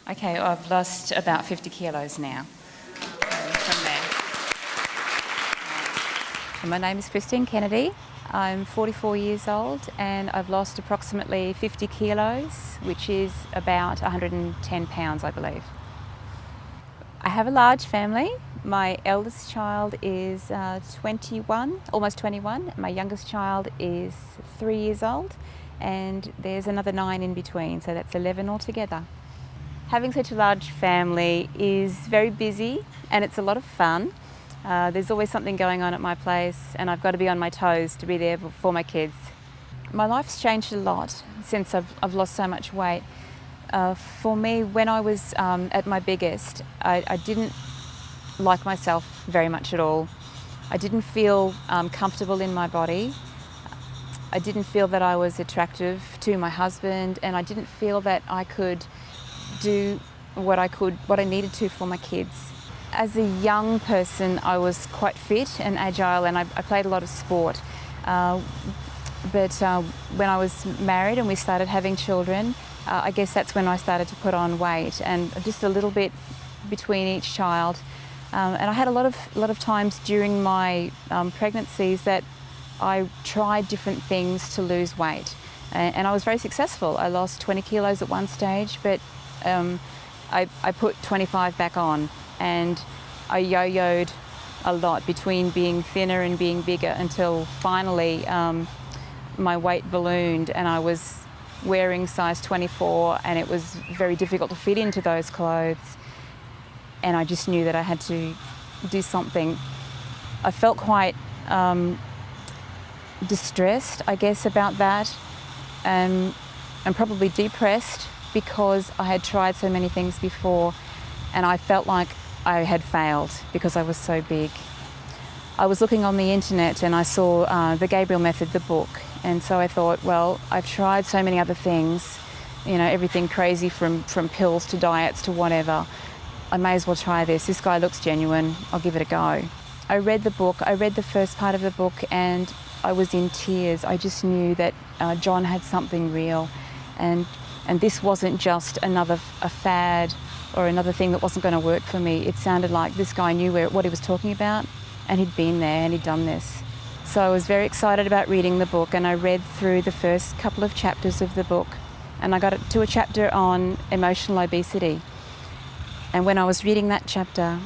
Okay, I've lost about 50 kilos now. From there. My name is Christine Kennedy. I'm 44 years old and I've lost approximately 50 kilos, which is about 110 pounds, I believe. I have a large family. My eldest child is 21, almost 21. My youngest child is 3 years old, and there's another 9 in between, so that's 11 altogether. Having such a large family is very busy and it's a lot of fun. There's always something going on at my place and I've got to be on my toes to be there for my kids. My life's changed a lot since I've lost so much weight. For me, when I was at my biggest, I didn't like myself very much at all. I didn't feel comfortable in my body. I didn't feel that I was attractive to my husband, and I didn't feel that I could do what I needed to for my kids. As a young person, I was quite fit and agile, and I played a lot of sport. But when I was married and we started having children, I guess that's when I started to put on weight, and just a little bit between each child. And I had a lot of times during my pregnancies that I tried different things to lose weight, and I was very successful. I lost 20 kilos at one stage, but I put 25 back on, and I yo-yoed a lot between being thinner and being bigger until finally my weight ballooned and I was wearing size 24, and it was very difficult to fit into those clothes, and I just knew that I had to do something. I felt quite distressed, I guess, about that, and probably depressed because I had tried so many things before and I felt like I had failed because I was so big. I was looking on the internet and I saw The Gabriel Method, the book, and so I thought, well, I've tried so many other things, everything crazy from pills to diets to whatever. I may as well try this. This guy looks genuine. I'll give it a go. I read the book. I read the first part of the book and I was in tears. I just knew that John had something real, and this wasn't just a fad or another thing that wasn't going to work for me. It sounded like this guy knew what he was talking about, and he'd been there and he'd done this. So I was very excited about reading the book, and I read through the first couple of chapters of the book, and I got to a chapter on emotional obesity. And when I was reading that chapter,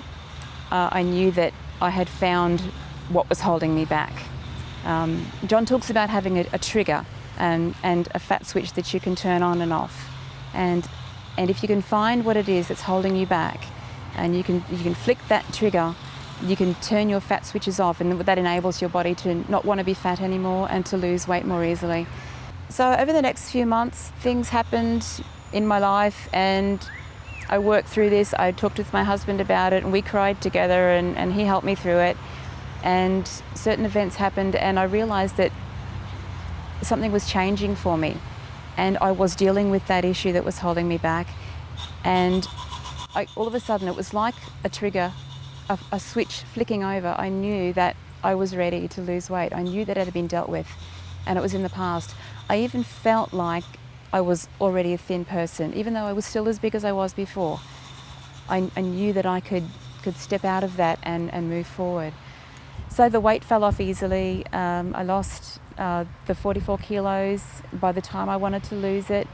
I knew that I had found what was holding me back. John talks about having a trigger and a fat switch that you can turn on and off. And if you can find what it is that's holding you back, and you can flick that trigger, you can turn your fat switches off, and that enables your body to not want to be fat anymore and to lose weight more easily. So over the next few months, things happened in my life, and I worked through this. I talked with my husband about it, and we cried together, and he helped me through it. And certain events happened, and I realised that something was changing for me, and I was dealing with that issue that was holding me back. And all of a sudden, it was like a trigger, a switch flicking over. I knew that I was ready to lose weight. I knew that it had been dealt with, and it was in the past. I even felt like I was already a thin person, even though I was still as big as I was before. I knew that I could step out of that and move forward. So the weight fell off easily. I lost the 44 kilos by the time I wanted to lose it.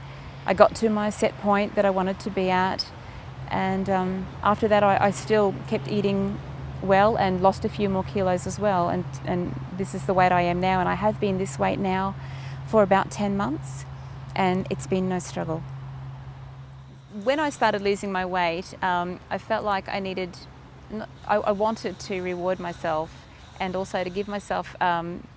I got to my set point that I wanted to be at, and after that I still kept eating well and lost a few more kilos as well, and this is the weight I am now, and I have been this weight now for about 10 months, and it's been no struggle. When I started losing my weight, I felt like I wanted to reward myself, and also to give myself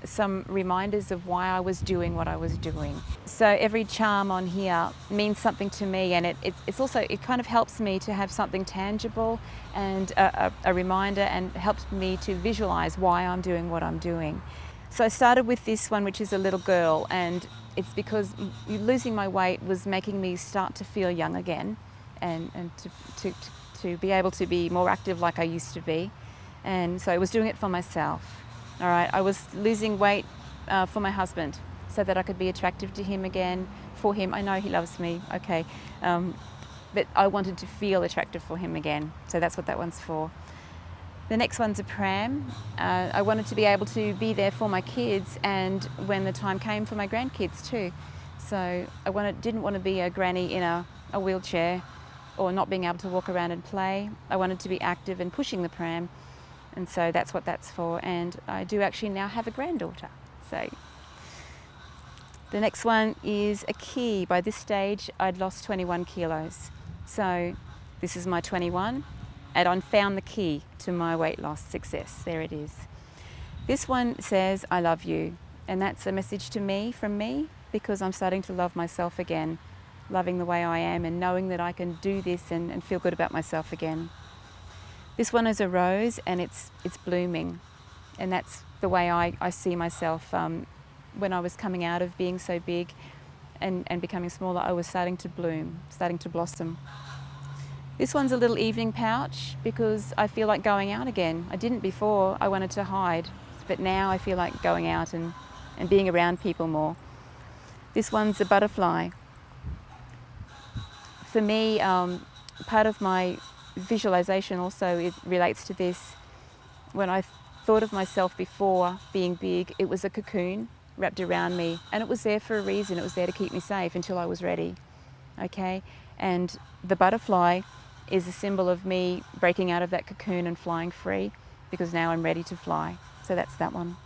some reminders of why I was doing what I was doing. So every charm on here means something to me, and it kind of helps me to have something tangible and a reminder, and helps me to visualize why I'm doing what I'm doing. So I started with this one, which is a little girl, and it's because losing my weight was making me start to feel young again, and to be able to be more active like I used to be. And so I was doing it for myself. All right, I was losing weight for my husband, so that I could be attractive to him again. For him, I know he loves me, okay. but I wanted to feel attractive for him again. So that's what that one's for. The next one's a pram. I wanted to be able to be there for my kids and when the time came for my grandkids too. So I didn't want to be a granny in a wheelchair or not being able to walk around and play. I wanted to be active and pushing the pram, and so that's what that's for. And I do actually now have a granddaughter. So the next one is a key. By this stage, I'd lost 21 kilos. So this is my 21, and I found the key to my weight loss success. There it is. This one says, I love you. And that's a message to me, from me, because I'm starting to love myself again, loving the way I am and knowing that I can do this and feel good about myself again. This one is a rose, and it's blooming. And that's the way I see myself. When I was coming out of being so big and becoming smaller, I was starting to bloom, starting to blossom. This one's a little evening pouch because I feel like going out again. I didn't before, I wanted to hide, but now I feel like going out and being around people more. This one's a butterfly. For me, part of my visualization also, it relates to this. When I thought of myself before being big, it was a cocoon wrapped around me, and it was there for a reason. It was there to keep me safe until I was ready. Okay, and the butterfly is a symbol of me breaking out of that cocoon and flying free, because now I'm ready to fly. So that's that one.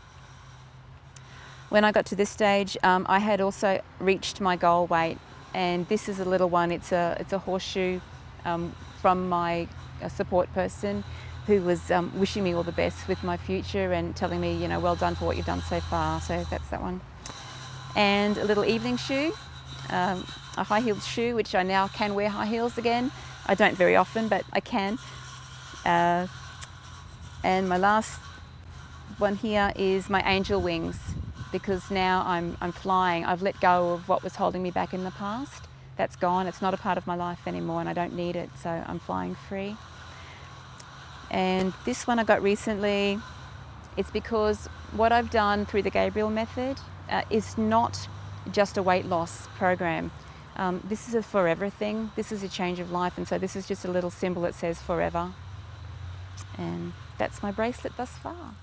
When I got to this stage, I had also reached my goal weight, and this is a little one. It's a horseshoe from my support person, who was wishing me all the best with my future and telling me, you know, well done for what you've done so far. So that's that one. And a little evening shoe, a high-heeled shoe, which I now can wear high heels again. I don't very often, but I can. And my last one here is my angel wings, because now I'm flying. I've let go of what was holding me back in the past. That's gone. It's not a part of my life anymore, and I don't need it, so I'm flying free. And this one I got recently. It's because what I've done through the Gabriel method is not just a weight loss program. This is a forever thing. This is a change of life, and so this is just a little symbol that says forever. And that's my bracelet thus far.